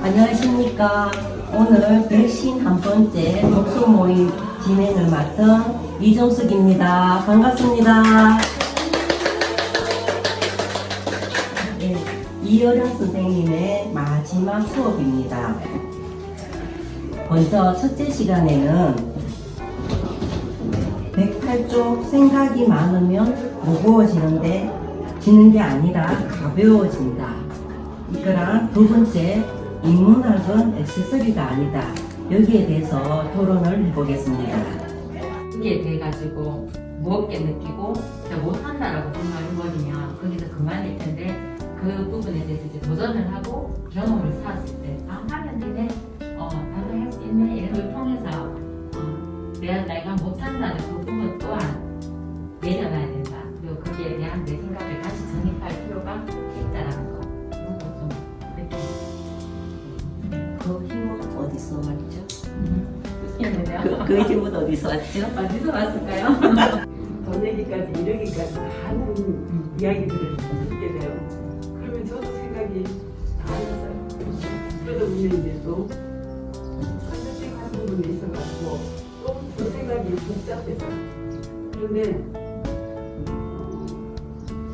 안녕하십니까. 오늘 151번째 독서 모임 진행을 맡은 이정숙입니다. 반갑습니다. 네, 이여령 선생님의 마지막 수업입니다. 먼저 첫째 시간에는 108쪽 생각이 많으면 무거워지는데 지는 게 아니라 가벼워진다. 이거랑 두 번째, 인문학은 액세서리가 아니다. 여기에 대해서 토론을 해보겠습니다. 거기에 대해 가지고 무겁게 느끼고 못한다라고 생각해버리면 거기서 그만일 텐데, 그 부분에 대해서 이제 도전을 하고 경험을 쌓았을 때 하면 되네, 다들 할 수 있네, 이런 걸 통해서 내가 못한다는 그 부분 또한 내려놔야 된다. 그리고 거기에 대한 내 생각을 다시 정립할 필요가 있다라는 거. 그 힘은 어디서 왔죠? 그렇겠네요. 그 힘은 어디서 왔죠? 어디서 왔을까요? 돈 얘기까지 이러기까지 많은 이야기들을 듣게 돼요. 그러면 저도 생각이 많아져요. 그러다 보면 이제 또 선택하는 부분이 있어가지고 또 그 생각이 복잡해서. 그런데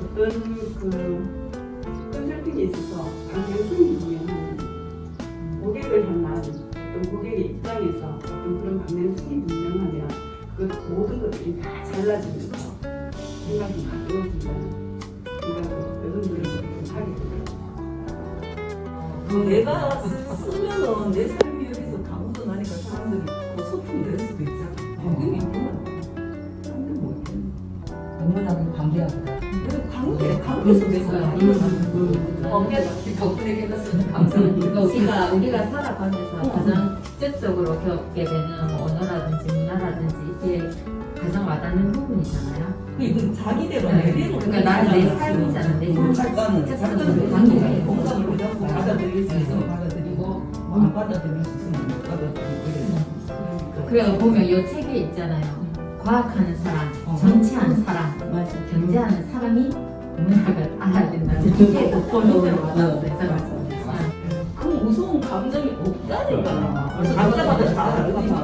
어떤 그 컨설팅에 있어서 방향성이 보면 고객을 향한 어떤 고객의 입장에서 어떤 그런 방향성이 분명하면 그 모든 것들이 다 잘라지면서 생각이 가벼워진다는 생각을 여러분들에서 하게 되더라고요. 내가 쓰면은 내 삶이 여기서 강도 나니까 사람들이 소품 될 수도 있잖아. 그게 사람들 모르겠네. 인문학은 관계합니다. 관계 속에서 덕분에 깨닫는 감사합니다. 우리가 살아가면서 가장 직접적으로 겪게 되는 언어라든지 문화라든지 이게 가장 와닿는 부분이잖아요. 이건 자기대로 네. 내대로 그러니까 나는 내 삶이잖아. 내 삶. 작가는 관계가 관계가 있고. 공감을 해서 받아들일 수 있으면 받아들이고 안 받아들일 수 있으면 못 받아들이고. 그래 보면 이 책에 있잖아요. 과학하는 사람, 정치하는 사람, 경제하는 사람이 문학을 알아야 된다는 게 포인트로 와닿았어요. 그 무서운 감정이 없다니까. 각자마다 다 다르지만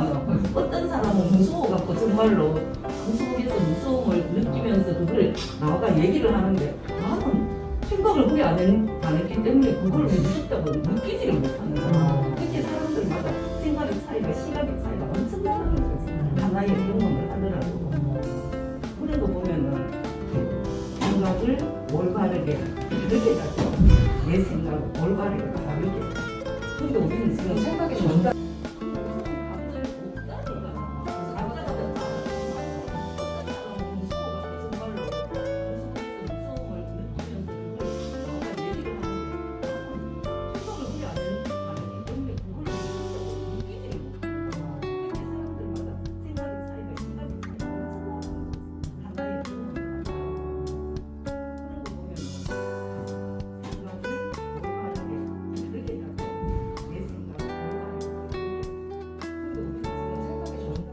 어떤 사람은 무서워갖고 정말로 그 속에서 무서움을 느끼면서 그걸 나와가 얘기를 하는데 나는 생각을 그게 안 했기 때문에 그걸 왜 무섭다고 느끼지를 못하는 거야. 그렇게 사람들마다 생각의 차이가, 시각의 차이가 엄청나다는 거지. 하나의 경험을 하더라도. 그래도 보면은 생각을 올바르게 이렇게 가지고 내 생각을 올바르게 가볍게. 근데 우리는 지금 생각이 전다.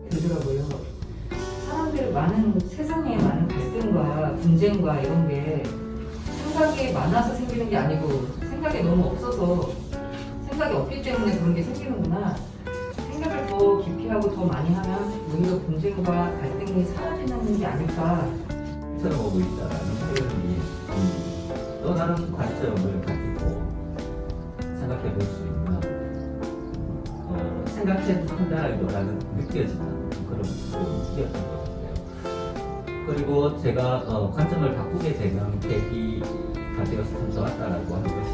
되더라고요. 사람들 많은 세상에 많은 갈등과 분쟁과 이런 게 생각이 많아서 생기는 게 아니고 생각이 너무 없어서 생각이 없기 때문에 그런 게 생기는구나. 생각을 더 깊이 하고 더 많이 하면 오히려 분쟁과 갈등이 사라지는 게 아닐까. 쳐다보고 있다라는 표현이 또 다른 관점을 가지고 생각해 볼 수 있는 생각해도 한다라는 느껴지는 그런 부분이었던 것 같아요. 그리고 제가 관점을 바꾸게 되는 계기가 되어서 참 좋았다라고 하는 것이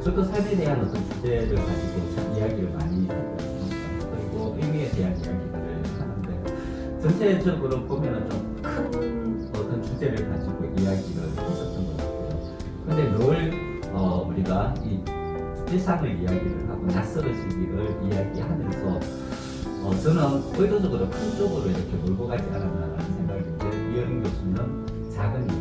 저도 삶에 대한 어떤 주제를 가지고 참 이야기를 많이 했거든요. 그리고 의미에 대한 이야기들을 하는데 전체적으로 보면 좀 큰 어떤 주제를 가지고 이야기를 했었던 것 같아요. 근데 늘 우리가 이 일상을 이야기를 하고 낯설어지기를 이야기하면서 저는 의도적으로 큰 쪽으로 이렇게 몰고 가지 않았나라는 생각인데 이여령 교수는 작은 이야기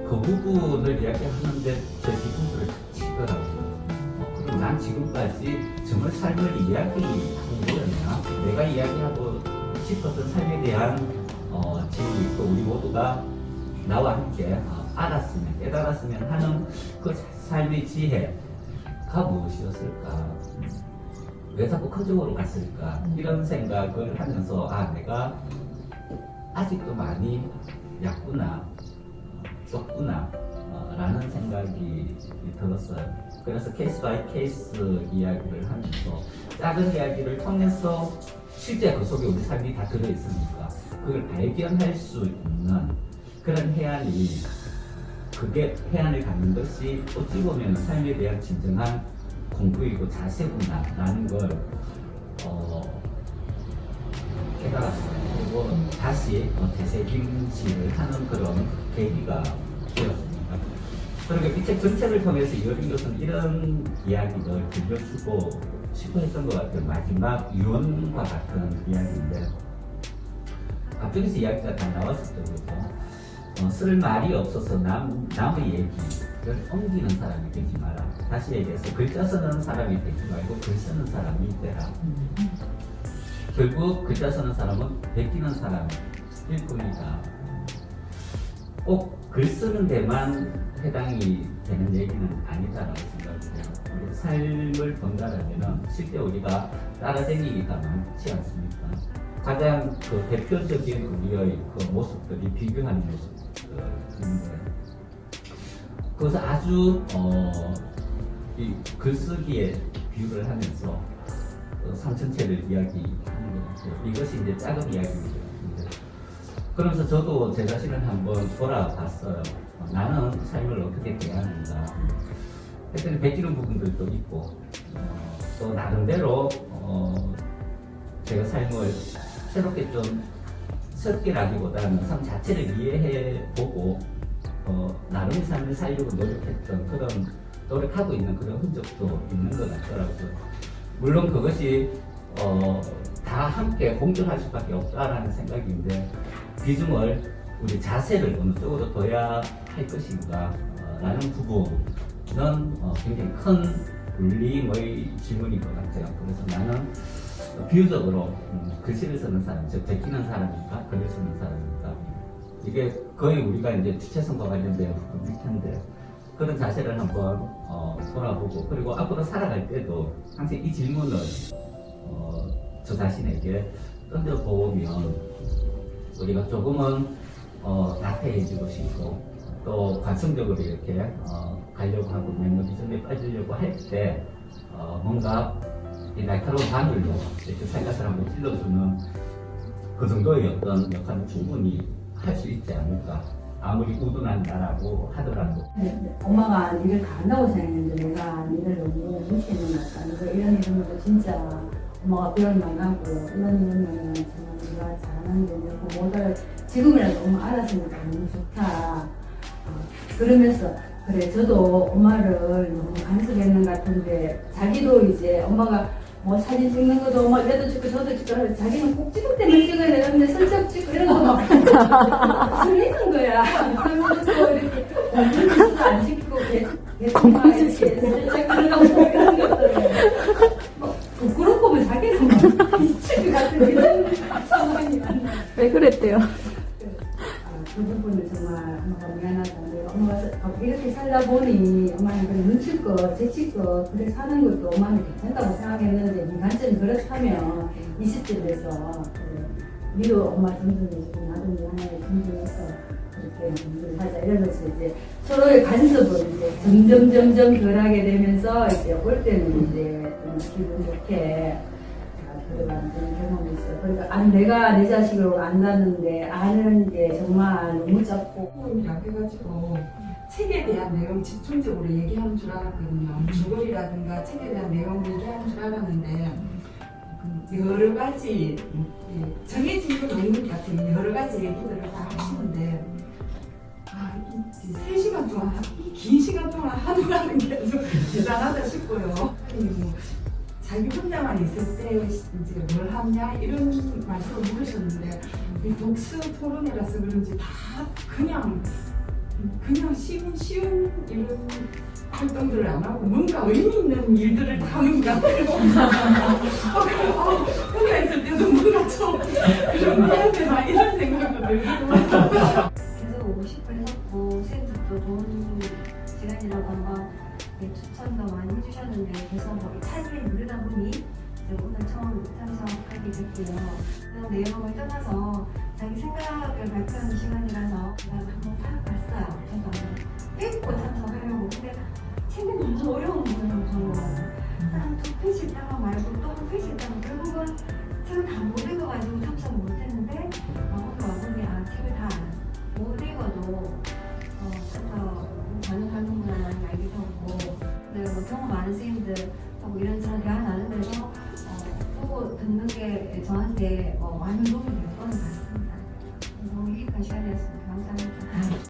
그 부분을 이야기하는데 제 뒤통수를 치더라고요. 그럼 난 지금까지 정말 삶을 이야기하는 거였나? 내가 이야기하고 싶었던 삶에 대한 질문이 있고 우리 모두가 나와 함께 알았으면 깨달았으면 하는 그 삶의 지혜가 무엇이었을까? 왜 자꾸 큰 쪽으로 갔을까? 이런 생각을 하면서 내가 아직도 많이 얕구나, 좁구나 라는 생각이 들었어요. 그래서 케이스 바이 케이스 이야기를 하면서 작은 이야기를 통해서 실제 그 속에 우리 삶이 다 들어있으니까 그걸 발견할 수 있는 그런 해안이, 그게 해안을 갖는 것이 어찌 보면 삶에 대한 진정한 공부이고 자세구나 라는 걸 깨달았어요. 그리고 다시 되새김질을 하는 그런 계기가 되었습니다. 그리고 이 책 전체를 통해서 이어진 것은 이런 이야기를 들려주고 싶어 했던 것 같아요. 마지막 유언과 같은 이야기인데 앞쪽에서 이야기가 다 나왔을 때부터 쓸 말이 없어서 남의 얘기를 옮기는 사람이 되지 마라. 다시 얘기해서 글자 쓰는 사람이 되지 말고 글 쓰는 사람이 되라. 결국 글자 쓰는 사람은 베끼는 사람일 뿐이다. 꼭 글 쓰는 데만 해당이 되는 얘기는 아니다라고 생각해요. 우리 삶을 본다라면 실제 우리가 따라다니기가 많지 않습니까? 가장 그 대표적인 우리의 그 모습들이 비교하는 모습들인데 그것을 아주 이 글쓰기에 비유를 하면서 삼천체를 이야기하는 것 같아요. 이것이 이제 작은 이야기입니다. 그러면서 저도 제 자신을 한번 돌아봤어요. 나는 삶을 어떻게 대하는가. 했더니 베끼는 부분들도 있고 또 나름대로 제가 삶을 새롭게 좀 새롭게라기보다는 삶 자체를 이해해보고 나름의 삶을 살려고 노력했던 그런 노력하고 있는 그런 흔적도 있는 것 같더라고요. 물론 그것이 다 함께 공존할 수밖에 없다라는 생각인데 비중을 우리 자세를 어느 쪽으로 둬야 할 것인가 라는 부분은 굉장히 큰 울림의 질문인 것 같아요. 그래서 나는 비유적으로 글씨를 쓰는 사람, 즉 베끼는 사람인가 글을 쓰는 사람인가, 이게 거의 우리가 이제 주체성과 관련된 부분일 텐데 그런 자세를 한번 돌아보고 그리고 앞으로 살아갈 때도 항상 이 질문을 저 자신에게 던져보면 우리가 조금은 나태해지고 싶고 또 관성적으로 이렇게 가려고 하고 멤버리즘에 빠지려고 할 때 뭔가 이 날카로운 바늘로 이렇게 살갗을 한번 찔러주는 그 정도의 어떤 역할은 충분히 할 수 있지 않을까. 아무리 우둔한 나라고 하더라도. 엄마가 니를 다 한다고 생각했는데 내가 니를 너무 무시했는 것 같다. 그래서 이런 것도 진짜 엄마가 표현 많이 하고 이런 일은 정말 네가 잘하는데 내가 뭐를 지금이라도 엄마 알았으니까 너무 좋다. 그러면서 그래 저도 엄마를 너무 간섭했는 것 같은데 자기도 이제 엄마가 뭐 사진 찍는 것도 막 얘도 찍고 저도 찍고 자기는 꼭 찍을 때만 찍어야 되는데 슬쩍 찍고 이런 거막 틀리는 거야. 그러면서 이렇게 공부도 안 찍고 계속 이렇게 슬쩍 들어가고 이런 것들을 부끄럽고 보면 자기는 막 미칠 것 같은 이런 상황이 많아. 왜 그랬대요? 그 부분을 정말 엄마가 미안하다. 내가 엄마가 이렇게 살다 보니 엄마는 그래 눈치껏 재치껏 그래 사는 것도 엄마는 괜찮다고 생각했는데 네 관점이 그렇다면 20대 돼서 그래 니도 엄마 존중해주고 나도 미안해 존중해서 그렇게 하자 이러면서 이제 서로의 간섭을 이제 점점 덜하게 되면서 이제 올 때는 이제 좀 기분 좋게 들어가는 그런 경험이 있어요. 그러니까 내가 내 자식을 안다는데 아는 게 정말 너무 작고 부모님이랑 해가지고 책에 대한 내용 집중적으로 얘기하는 줄 알았거든요. 주거리라든가 책에 대한 내용을 얘기하는 줄 알았는데 여러 가지 정해진 건 있는 것 같아요. 여러 가지 얘기들을 다 하시는데 3시간 동안 이 긴 시간 동안 하느라는 게 좀 대단하다 싶고요. 자기 혼자만 있을 때 이제 뭘 하냐 이런 말씀을 물으셨는데 이 독서 토론회라서 그런지 다 그냥 쉬운 이런 활동들을 안 하고 뭔가 의미 있는 일들을 다 하는 것 같아요. 혼자 있을 때도 뭔가 좀 그런 거 해야 되나 이런 생각도 들고 계속 오고 싶어 했고 생각도 좋은 시간이라고 한번 추천도 많이 해주셨는데 계속 차이를 누르다 보니 이제 오늘 처음 참석하게 됐고요. 그런 내용을 떠나서 자기 생각을 발표하는 시간이라서 제가 한번 살아봤어요. 저도 읽고 참석하려고. 근데 책이 너무 어려운 거예요. 저는 두 페이지 있다가 말고 또 한 페이지 있다가 결국은 책을 다 못 읽어가지고 참석을 못했는데 오늘 와보니 책을 다 못 읽어도 참석 가능하는구나 많이 알게 되었고, 네, 뭐 경험 많은 선생님들하고 이런저런 대화 나누면서 보고 듣는 게 저한테 많은 도움이 될 거는 같습니다. 너무 유익한 시간이었습니다. 감사합니다.